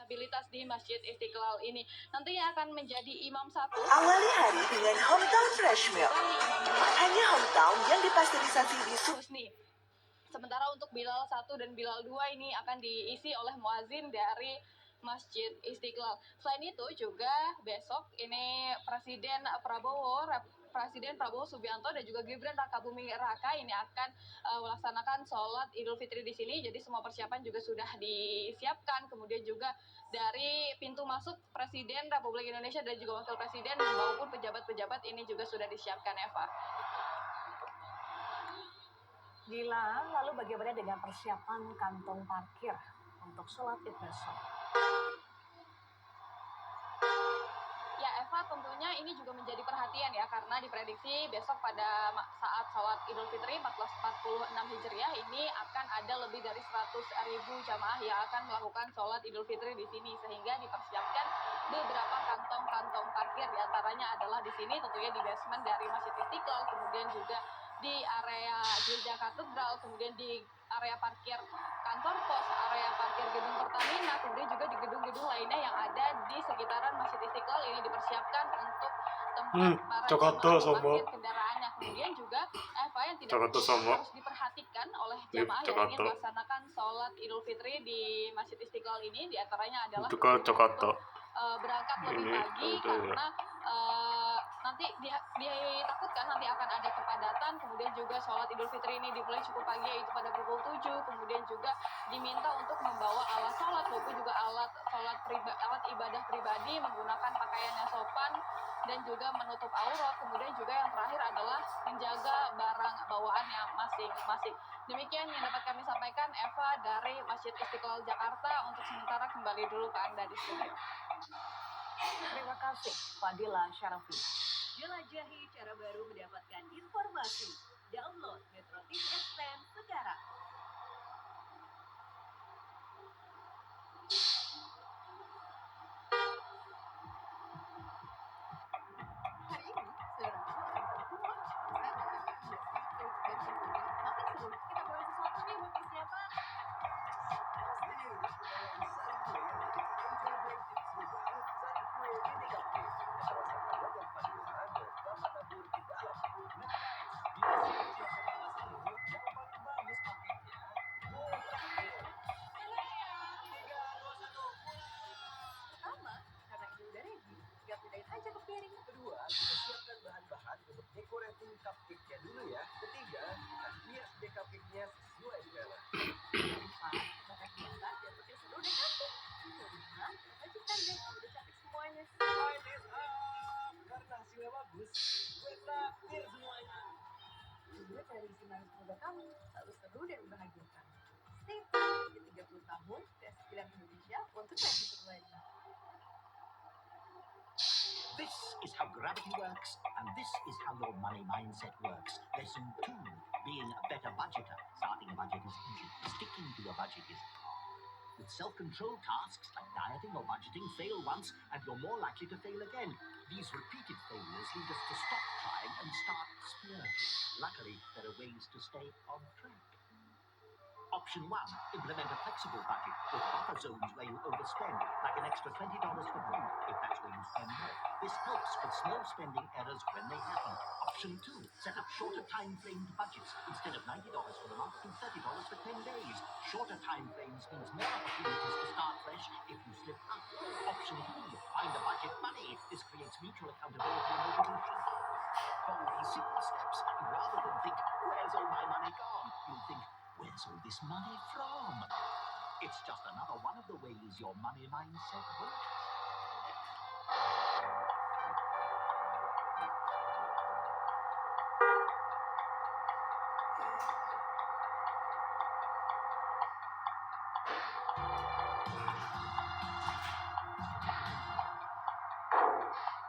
disabilitas di Masjid Istiqlal ini. Nantinya akan menjadi imam satu. Awali hari dengan Hometown Fresh Milk. Hanya Hometown yang dipasteurisasi di Husni. Sementara untuk Bilal 1 dan Bilal 2 ini akan diisi oleh muazin dari Masjid Istiqlal. Selain itu juga besok ini Presiden Prabowo Subianto dan juga Gibran Rakabuming Raka ini akan melaksanakan sholat Idul Fitri di sini. Jadi semua persiapan juga sudah disiapkan. Kemudian juga dari pintu masuk Presiden Republik Indonesia dan juga Wakil Presiden maupun pejabat-pejabat ini juga sudah disiapkan, Eva. Gila, lalu bagaimana dengan persiapan kantong parkir untuk sholat Id besok? Ya Eva, tentunya ini juga menjadi perhatian ya, karena diprediksi besok pada saat sholat Idul Fitri 1446 Hijriah ini akan ada lebih dari 100.000 jamaah yang akan melakukan sholat Idul Fitri di sini, sehingga dipersiapkan beberapa kantong-kantong parkir, diantaranya adalah di sini tentunya di basement dari Masjid Istiqlal, kemudian juga di area Gereja Katedral, kemudian di area parkir kantor pos, area parkir gedung Pertamina, kemudian juga di gedung-gedung lainnya yang ada di sekitaran Masjid Istiqlal ini dipersiapkan untuk tempat para jemaah parkir kendaraannya. Kemudian juga Eva yang tidak harus diperhatikan oleh jemaah yang ingin melaksanakan sholat Idul Fitri di Masjid Istiqlal ini, diantaranya adalah berangkat lebih pagi karena nanti ditakutkan nanti akan ada kepadatan. Kemudian juga sholat Idul Fitri ini dimulai cukup pagi, yaitu pada pukul 7. Kemudian juga diminta untuk membawa alat sholat maupun juga alat ibadah pribadi, menggunakan pakaian yang sopan dan juga menutup aurat. Kemudian juga yang terakhir adalah menjaga barang bawaan yang masing-masing. Demikian yang dapat kami sampaikan, Eva, dari Masjid Istiqlal Jakarta. Untuk sementara kembali dulu ke Anda di studio. Terima kasih, Fadila Syarafi. Jelajahi cara baru mendapatkan informasi. Download Metro TV Extend sekarang. Hari ini, saudara akan berkuah makin seru. Kita bawa sesuatu nih buat persiapan. Pertama, karena ini udah ready, tinggal pindahin aja ke piring. Kedua, kita siapkan bahan-bahan untuk decorating cupcake-nya dulu ya. Ketiga, kita hias deh cupcake-nya sesuai selera. Keempat, makan biasa biar makin seru dan cantik. Kelima, lanjutkan deh, udah cantik semuanya. Light it up! Karena hasilnya bagus, gue traktir semuanya. Juga tradisi manis keluarga kami selalu seru dan membahagiakan. Stay tune di 30 tahun Tes Bilang Indonesia untuk episode lagi. This is how gravity works, and this is how your money mindset works. Lesson 2, being a better budgeter. Starting a budget is easy. Sticking to a budget is hard. With self-control tasks like dieting or budgeting, fail once and you're more likely to fail again. These repeated failures lead us to stop trying and start splurging. Luckily, there are ways to stay on track. Option 1, implement a flexible budget with buffer zones where you overspend, like an extra $20 for food, if that's where you spend more. This helps with small spending errors when they happen. Option 2, set up shorter time-framed budgets. Instead of $90 for the month, do $30 for 10 days. Shorter time frames means more opportunities to start fresh if you slip up. Option 3, find a budget buddy. This creates mutual accountability and motivation. Follow these simple steps, and rather than think, where's all my money gone? You'll think, where's all this money from? It's just another one of the ways your money mindset works.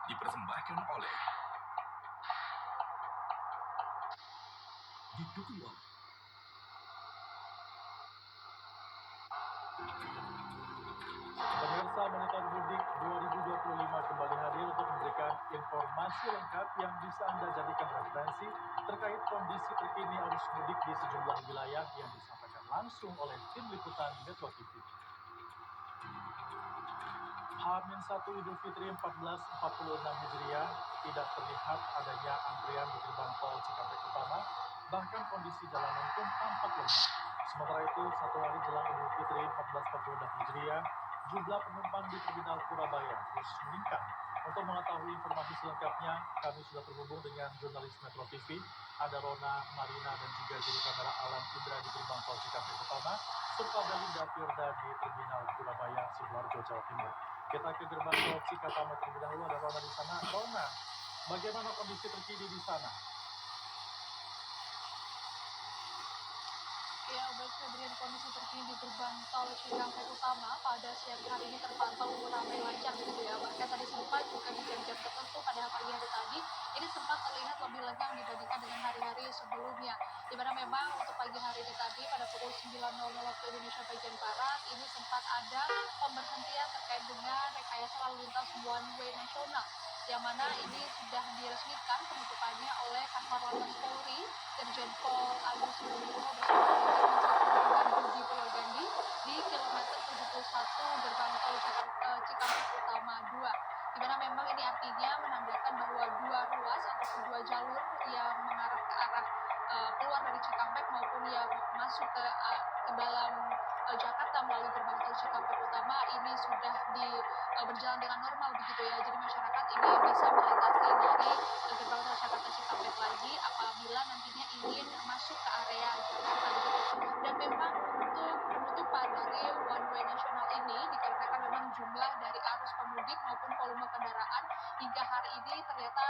Dipersembahkan oleh didukung oleh Pemirsa Monitor Mudik 2025 kembali hadir untuk memberikan informasi lengkap yang bisa Anda jadikan referensi terkait kondisi terkini arus mudik di sejumlah wilayah yang disampaikan langsung oleh tim liputan Metro TV. H-1 Idul Fitri 1446 Hijriah tidak terlihat adanya antrian di gerbang tol Cikampek Utama, bahkan kondisi jalanan pun tampak lengang. Sementara itu, satu hari jelang Idul Fitri 1446 Hijriah, jumlah penumpang di Terminal Surabaya terus meningkat. Untuk mengetahui informasi selengkapnya, kami sudah terhubung dengan jurnalis Metro TV, ada Rona, Marina, dan juga juru kamera Alan Indra di gerbang tol Cikampek Utama, serta Belinda Firda di Terminal Surabaya, Sidoarjo, Jawa Timur. Kita ke gerbang tol Cikatama terlebih dahulu, ada Rona di sana. Rona, bagaimana kondisi terkini di sana? Ya, baik Febrian, kondisi terkini di gerbang tol Cikampek Utama pada siang hari ini terpantau ramai lancar begitu ya. Bahkan tadi sempat juga di jam-jam tertentu pada pagi hari tadi, ini sempat terlihat lebih lengang dibandingkan dengan hari-hari sebelumnya. Di mana memang untuk pagi hari ini tadi pada pukul 9.00 waktu Indonesia bagian Barat, ini sempat ada pemberhentian terkait dengan rekayasa lalu lintas one way nasional, yang mana ini sudah diresmikan penutupannya oleh Kakor Lantas Polri, Irjen Pol Agus Nugroho bersama dengan Menteri Perhubungan Budi Purwodadi di kilometer 71 gerbang tol Cikampek Utama 2. Di mana memang ini artinya menandakan bahwa dua ruas ataupun dua jalur yang mengarah ke arah keluar dari Cikampek maupun yang masuk ke dalam Jakarta melalui gerbang tol Cikampek Utama ini sudah berjalan dengan normal begitu ya. Jadi masyarakat ini bisa melintasi dari gerbang tol Jakarta Cikampek lagi apabila nantinya ingin masuk ke area Jakarta begitu. Dan memang untuk penutupan dari one way nasional ini dikarenakan memang jumlah dari arus pemudik maupun volume kendaraan hingga hari ini ternyata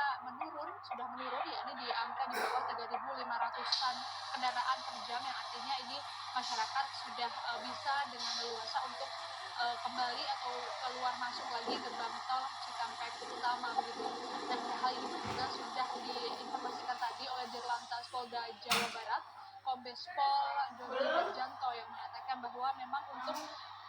sudah menurun ya, ini di angka di bawah 3.500-an kendaraan per jam, yang artinya ini masyarakat sudah bisa dengan leluasa untuk kembali atau keluar masuk lagi gerbang tol Cikampek Utama begitu. Dan hal ini juga sudah diinformasikan tadi oleh Dirlantas Polda Jawa Barat, Kombes Pol Dodi Darjanto, yang mengatakan bahwa memang untuk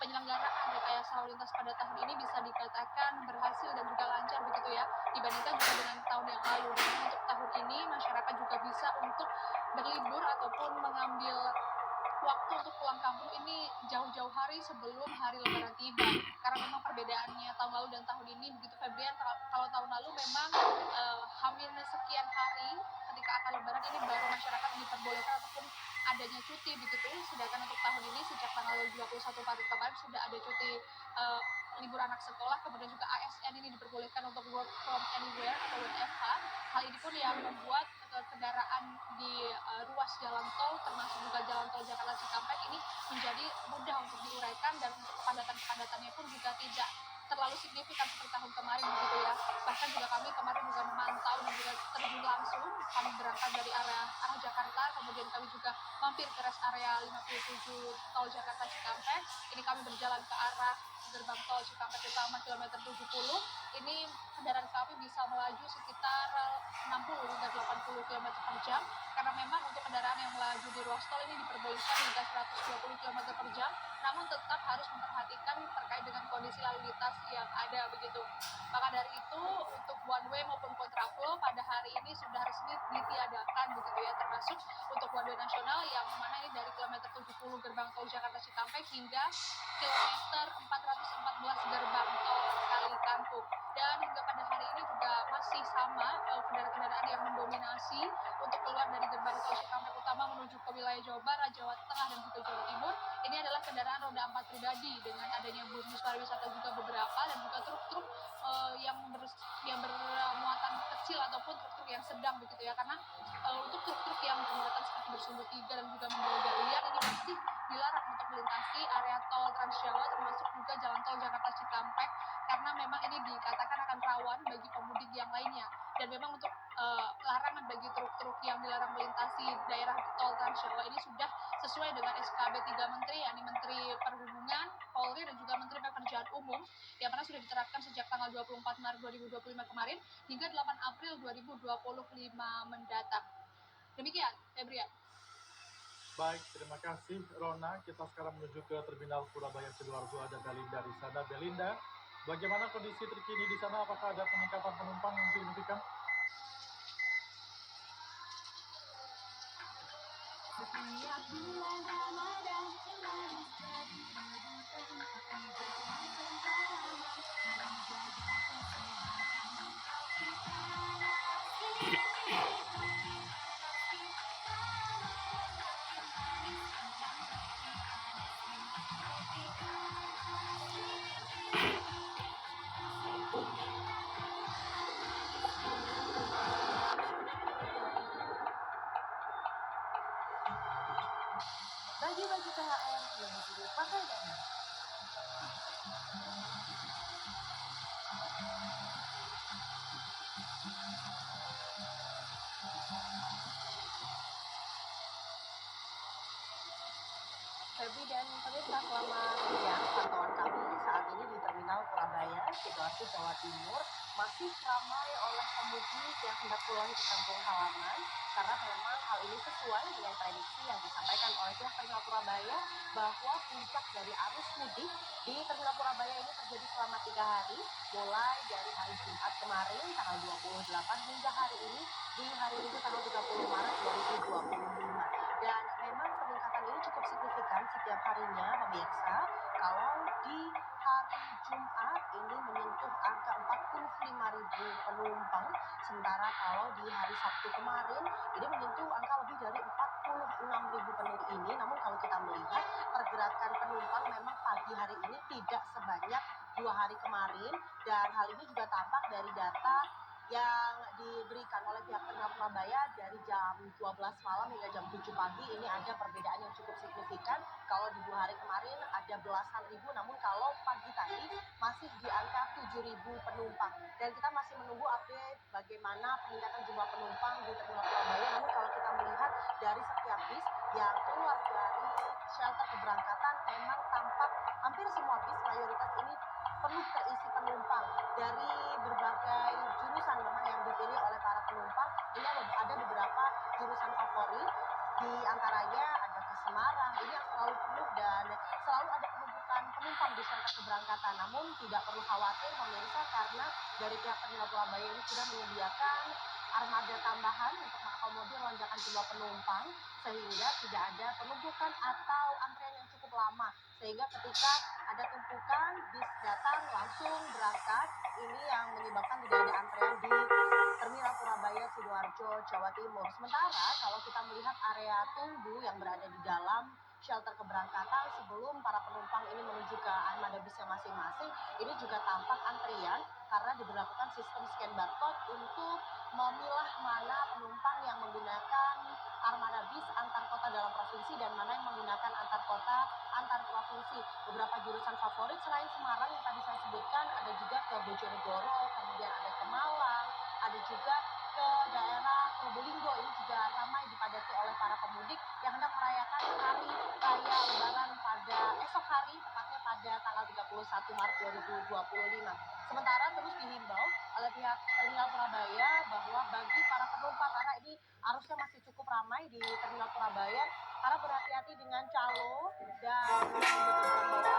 penyelenggaraan rekayasa lalu lintas pada tahun ini bisa dikatakan berhasil dan juga lancar begitu ya, dibandingkan juga dengan tahun yang lalu. Dan untuk tahun ini masyarakat juga bisa untuk berlibur ataupun mengambil waktu untuk pulang kampung ini jauh-jauh hari sebelum hari lebaran tiba, karena memang perbedaannya tahun lalu dan tahun ini begitu Febrian. Kalau tahun lalu memang hamil sekian hari ketika akan lebaran ini baru masyarakat diperbolehkan ataupun adanya cuti begitu, sedangkan untuk tahun ini sejak tanggal 21 Maret kemarin sudah ada cuti libur anak sekolah, kemudian juga ASN ini diperbolehkan untuk work from anywhere atau WFH. Hal ini pun yang membuat kendaraan di ruas jalan tol termasuk juga jalan tol Jakarta Cikampek ini menjadi mudah untuk diuraikan, dan untuk kepadatan-kepadatannya pun juga tidak terlalu signifikan seperti tahun kemarin begitu ya. Bahkan juga kami kemarin juga memantau dan juga terjun langsung, kami berangkat dari arah Jakarta, kemudian kami juga mampir ke rest area 57 tol Jakarta Cikampek. Ini kami berjalan ke arah gerbang tol Cikampek Utama kilometer 70. Ini kendaraan kami bisa melaju sekitar 60 hingga 80 km per jam, karena memang untuk kendaraan yang melaju di ruas tol ini diperbolehkan hingga 120 km per jam, namun tetap harus memperhatikan terkait dengan kondisi lalu lintas yang ada begitu. Maka dari itu untuk one way maupun kontraflow pada hari ini sudah resmi ditiadakan begitu ya, termasuk untuk one way nasional yang mana ini dari kilometer 70 gerbang tol Jakarta Cikampek hingga kilometer 414 gerbang tol Kali Kangkung. Dan hingga pada hari ini juga masih sama kendaraan-kendaraan yang mendominasi untuk keluar dari gerbang tol Cikampek Utama menuju ke wilayah Jawa Barat, Jawa Tengah, dan juga Jawa Timur. Ini adalah kendaraan roda 4 pribadi dengan adanya bus pariwisata juga beberapa, dan juga truk-truk yang bermuatan kecil ataupun truk-truk yang sedang begitu ya, karena untuk truk-truk yang bermuatan seperti bersumbu 3 dan juga membawa galian ini masih dilarang untuk melintasi area tol Trans Jawa termasuk juga jalan tol Jakarta Cikampek, karena memang ini dikatakan akan rawan bagi pemudik yang lainnya. Dan memang untuk larangan bagi truk-truk yang dilarang melintasi daerah tol Trans Jawa ini sudah sesuai dengan SKB 3 Menteri, yakni Menteri Perhubungan, Polri, dan juga Menteri Pekerjaan Umum, yang mana sudah diterapkan sejak tanggal 24 Maret 2025 kemarin hingga 8 April 2025 mendatang. Demikian, Febrian. Baik, terima kasih Rona. Kita sekarang menuju ke Terminal Surabaya Sidoarjo, ada Belinda di sana. Belinda, bagaimana kondisi terkini di sana? Apakah ada peningkatan penumpang yang signifikan? Setiap bulan Ramadan selalu jadi kejutan, tapi berkesan selama Bagi-bagi THR yang disuruh pakai dana. Feby dan pemirsa, selamat siang. Pantauan kami saat ini di Terminal Purabaya, Sidoarjo, Jawa Timur, masih ramai oleh pemudik yang hendak pulang ke kampung halaman karena memang hal ini sesuai dengan prediksi yang disampaikan oleh pihak Terminal Purabaya bahwa puncak dari arus mudik di Terminal Purabaya ini terjadi selama 3 hari, mulai dari hari Jumat kemarin tanggal 28 hingga hari ini di hari Minggu tanggal 30 Maret 2025. Dan memang peningkatan ini cukup signifikan setiap harinya, pemirsa. Kalau di hari Jumat ini menyentuh angka 45.000 penumpang, sementara kalau di hari Sabtu kemarin ini menyentuh angka lebih dari 46.000 penumpang ini. Namun kalau kita melihat pergerakan penumpang memang pagi hari ini tidak sebanyak 2 hari kemarin, dan hal ini juga tampak dari data yang diberikan oleh pihak Terminal Purabaya dari jam 12 malam hingga jam 7 pagi. Ini ada perbedaan yang cukup signifikan. Kalau di 2 hari kemarin ada belasan ribu, namun kalau pagi tadi masih di angka 7.000 penumpang. Dan kita masih menunggu update bagaimana peningkatan jumlah penumpang di Terminal Purabaya. Namun kalau kita melihat dari setiap bis yang keluar dari shelter keberangkatan, memang tampak hampir semua bis mayoritas ini penuh terisi penumpang. Dari berbagai jurusan memang yang dipilih oleh para penumpang, ini ada beberapa jurusan favorit, di antaranya ada ke Semarang, ini yang selalu penuh dan selalu ada penumpukan penumpang di shelter keberangkatan. Namun tidak perlu khawatir pemirsa, karena dari pihak Terminal Purabaya ini sudah menyediakan armada tambahan untuk mengakomodir lonjakan jumlah penumpang, sehingga tidak ada penumpukan atau antrean yang cukup lama, sehingga ketika ada tumpukan bis datang langsung berangkat. Ini yang menyebabkan tidak ada antrean di Terminal Purabaya, Sidoarjo, Jawa Timur. Sementara kalau kita melihat area tunggu yang berada di dalam shelter keberangkatan sebelum para penumpang ini menuju ke armada bisnya masing-masing, ini juga tampak antrian karena diberlakukan sistem scan barcode untuk memilah mana penumpang yang menggunakan armada bis antar kota dalam provinsi dan mana yang menggunakan antar kota antar provinsi. Beberapa jurusan favorit selain Semarang yang tadi saya sebutkan, ada juga ke Bojonegoro, kemudian ada ke Malang, ada juga ke daerah Probolinggo. Ini juga ramai dipadati oleh para pemudik yang hendak merayakan hari raya Lebaran pada esok hari, tepatnya pada tanggal 31 Maret 2025. Sementara terus dihimbau oleh pihak Terminal Purabaya bahwa bagi para penumpang, karena ini arusnya masih cukup ramai di Terminal Purabaya, harap berhati-hati dengan calo dan yang juga bawaan Anda,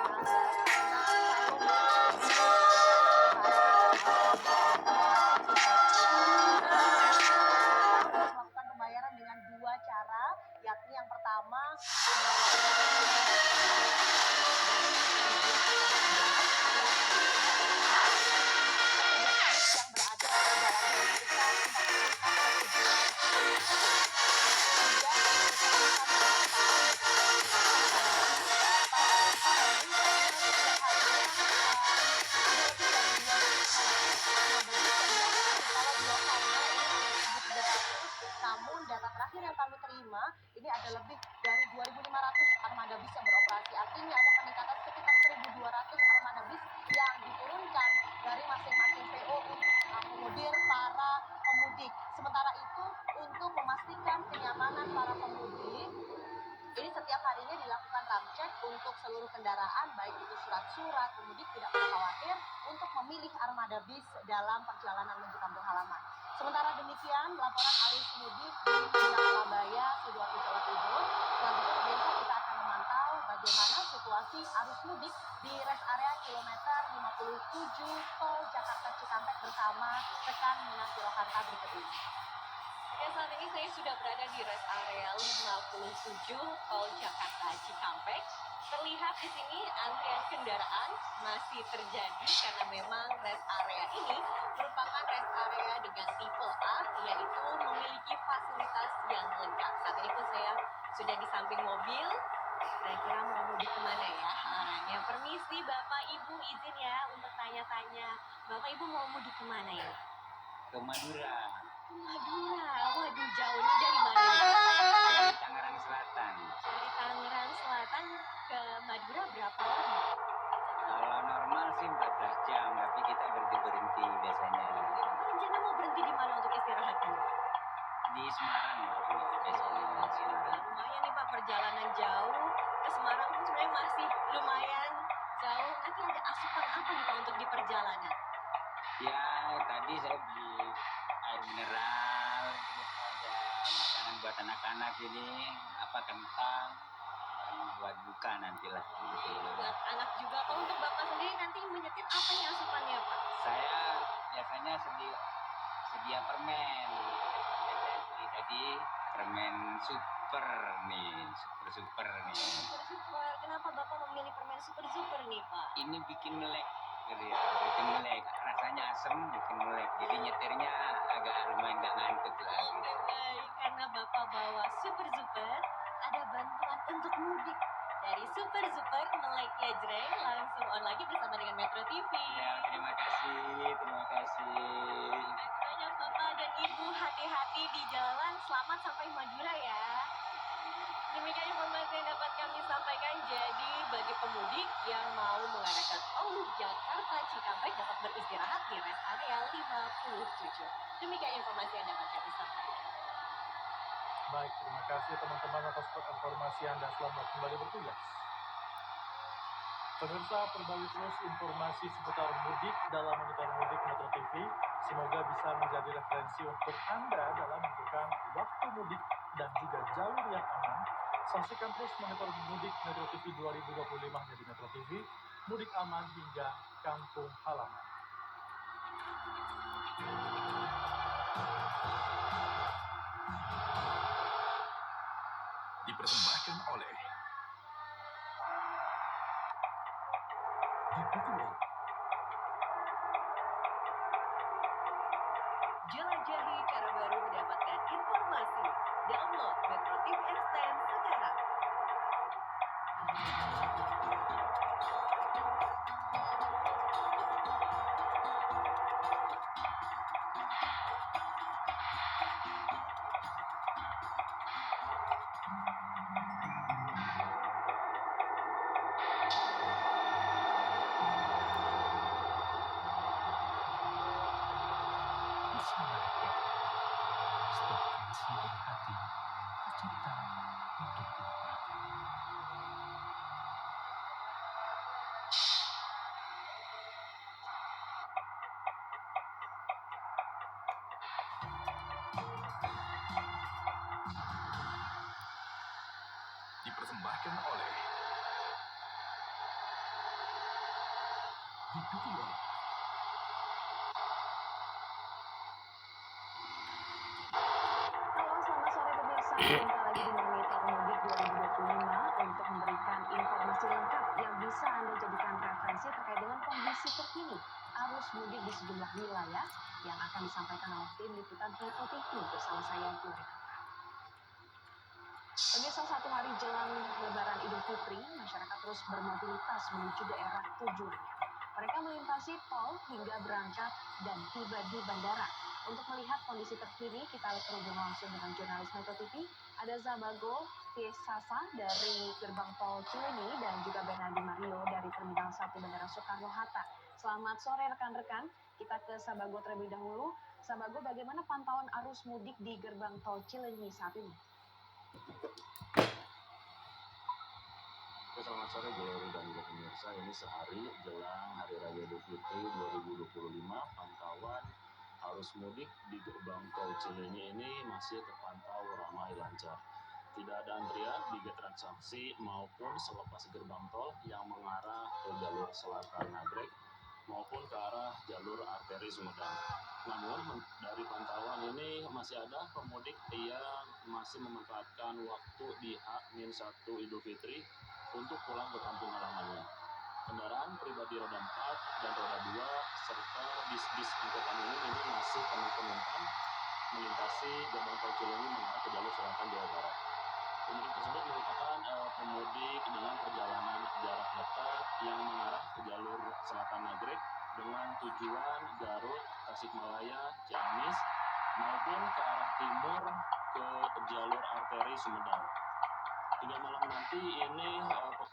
harus melakukan pembayaran dengan 2 cara, yakni yang pertama namun data terakhir yang kami terima, ini ada lebih dari 2.500 armada bis yang beroperasi. Artinya ada peningkatan sekitar 1.200 armada bis yang diturunkan dari masing-masing PO untuk mengakomodir para pemudik. Sementara itu, untuk memastikan kenyamanan para pemudik, ini setiap harinya dilakukan ramcek untuk seluruh kendaraan, baik itu surat-surat. Pemudik tidak perlu khawatir untuk memilih armada bis dalam perjalanan menuju kampung halaman. Sementara demikian, laporan arus mudik di Terminal Purabaya, Sidoarjo, Jawa Timur. Selanjutnya pemirsa, kita akan memantau bagaimana situasi arus mudik di rest area kilometer 57 Tol Jakarta Cikampek bersama rekan Minasi Rohanta berikut ini. Ya, saat ini saya sudah berada di rest area 57 Tol Jakarta Cikampek. Terlihat di sini antrian kendaraan masih terjadi karena memang rest area ini merupakan rest area dengan tipe A, yaitu memiliki fasilitas yang lengkap. Saat ini pun saya sudah di samping mobil Kira-kira mau mudik kemana ya? Yang permisi Bapak Ibu izin ya untuk tanya-tanya. Bapak Ibu mau mudik kemana ya? Ke Madura, Ke Madura. Waduh jauh ini dari mana nih? dari Tangerang Selatan. Dari Tangerang Selatan ke Madura berapa lama? Kalau normal sih 14 jam, tapi kita berhenti-berhenti biasanya. Rencana mau berhenti di mana untuk istirahat nih? Di Semarang biasanya di Semarang. Lumayan nih Pak, perjalanan jauh ke Semarang pun sebenarnya masih lumayan jauh. Nanti ada asupan apa nih Pak untuk di perjalanan? Ya, tadi saya beli air mineral, terus ada makanan buat anak-anak ini, apa kentang, buat buka nantilah. Gitu. Buat anak juga Pak, untuk Bapak sendiri nanti menyetir apa nih asupannya Pak? Saya biasanya sedia permen. Jadi tadi permen super nih, super nih. Super. Kenapa Bapak memilih permen super nih Pak? Ini bikin melek, gitu ya, bikin melek. Rasanya asem, bikin melek. Jadi nyetirnya agak lumayan nggak ngantuk lah. Gitu. Oke baik, karena Bapak bawa super, ada bantuan untuk mudik. Dari super meleknya jreng, langsung on lagi bersama dengan Metro TV. Ya, terima kasih, terima kasih. Banyak Bapak dan Ibu, hati-hati di jalan, selamat sampai Madura ya. Demikian informasi yang dapat kami sampaikan. Jadi bagi pemudik yang mau mengarah ke tol Jakarta Cikampek dapat beristirahat di rest area 57. Demikian informasi yang dapat kami sampaikan. Baik, terima kasih teman-teman atas informasi Anda. Selamat kembali bertugas. Pemirsa, perbarui terus informasi seputar mudik dalam Monitor Mudik Metro TV. Semoga bisa menjadi referensi untuk Anda dalam menentukan waktu mudik dan juga jalur yang aman. Saksikan terus Monitor Mudik Metro TV 2025 dari Metro TV, mudik aman hingga kampung halaman. Dipersembahkan oleh didukung oleh Jelajahi cara baru mendapatkan informasi. Download Metro TV Extend sekarang. Bersama rakyat, setiap kreasi dari hati tercipta untuk dinikmati. dipersembahkan oleh didukung oleh Halo, selamat sore pemirsa. Jumpa lagi di Monitor Mudik 2025 untuk memberikan informasi lengkap yang bisa Anda jadikan referensi terkait dengan kondisi terkini arus mudik di sejumlah wilayah yang akan disampaikan oleh tim liputan Metro TV bersama saya Gloria. Pemirsa, satu hari jelang Lebaran Idul Fitri, masyarakat terus bermobilitas menuju daerah tujuannya. Mereka melintasi tol hingga berangkat dan tiba di bandara. Untuk melihat kondisi terkini, kita terhubung langsung dengan jurnalis Metro TV. Ada Zabago Tiesasa dari gerbang tol Cilenyi dan juga Bernardi Mario dari Terminal 1 Bandara Soekarno-Hatta. Selamat sore rekan-rekan. Kita ke Sabago terlebih dahulu. Sabago, bagaimana pantauan arus mudik di gerbang tol Cilenyi saat ini? Selamat sore Glory dan juga pemirsa. Ini sehari jelang Hari Raya Idul Fitri 2025, pantauan arus mudik di gerbang tol Cilenyi ini masih terpantau ramai lancar. Tidak ada antrian di gate transaksi maupun selepas gerbang tol yang mengarah ke jalur selatan Nagrek maupun ke arah jalur arteri Sumedang. Namun dari pantauan ini masih ada pemudik yang masih memanfaatkan waktu di H-1 Idul Fitri untuk pulang ke kampung halamannya. Kendaraan pribadi roda 4 dan roda 2 serta bis-bis angkutan umum ini masih penuh penumpang melintasi gerbang tol Cilenyi mengarah ke jalur selatan Jawa Barat. Pemudik tersebut merupakan pemudik dengan perjalanan jarak dekat yang mengarah ke jalur selatan Nagrek dengan tujuan Garut, Tasikmalaya, Ciamis maupun ke arah timur ke jalur arteri Sumedang. Hingga malam nanti ini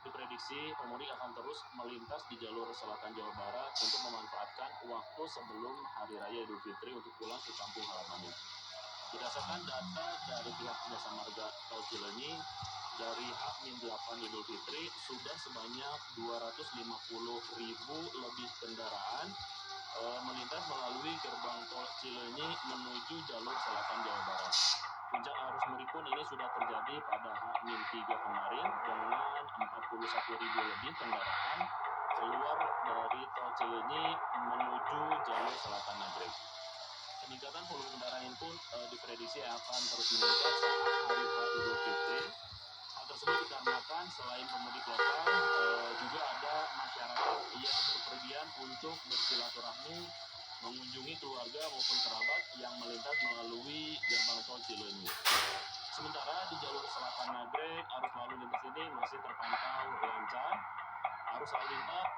diprediksi pemudik akan terus melintas di jalur selatan Jawa Barat untuk memanfaatkan waktu sebelum Hari Raya Idul Fitri untuk pulang ke kampung halamannya. Berdasarkan data dari pihak Jasa Marga Tol Cileunyi, dari H-8 Idul Fitri sudah sebanyak 250.000 lebih kendaraan melintas melalui gerbang Tol Cileunyi menuju jalur selatan Jawa Barat. Puncak arus mudik pun ini sudah terjadi pada H-3 kemarin dengan 41.000 lebih kendaraan keluar dari Tol Cileunyi menuju jalur selatan Nagrek. Peningkatan volume kendaraan ini pun diprediksi akan terus meningkat saat Hari Raya Idul Fitri. Hal tersebut dikarenakan selain pemudik lokal, juga ada masyarakat yang berpergian untuk bersilaturahmi, mengunjungi keluarga maupun kerabat yang melintas melalui gerbang tol Cileunyi. Sementara di jalur selatan Nagrek, arus lalu lintas ini masih terpantau lancar. Arus lalu lintas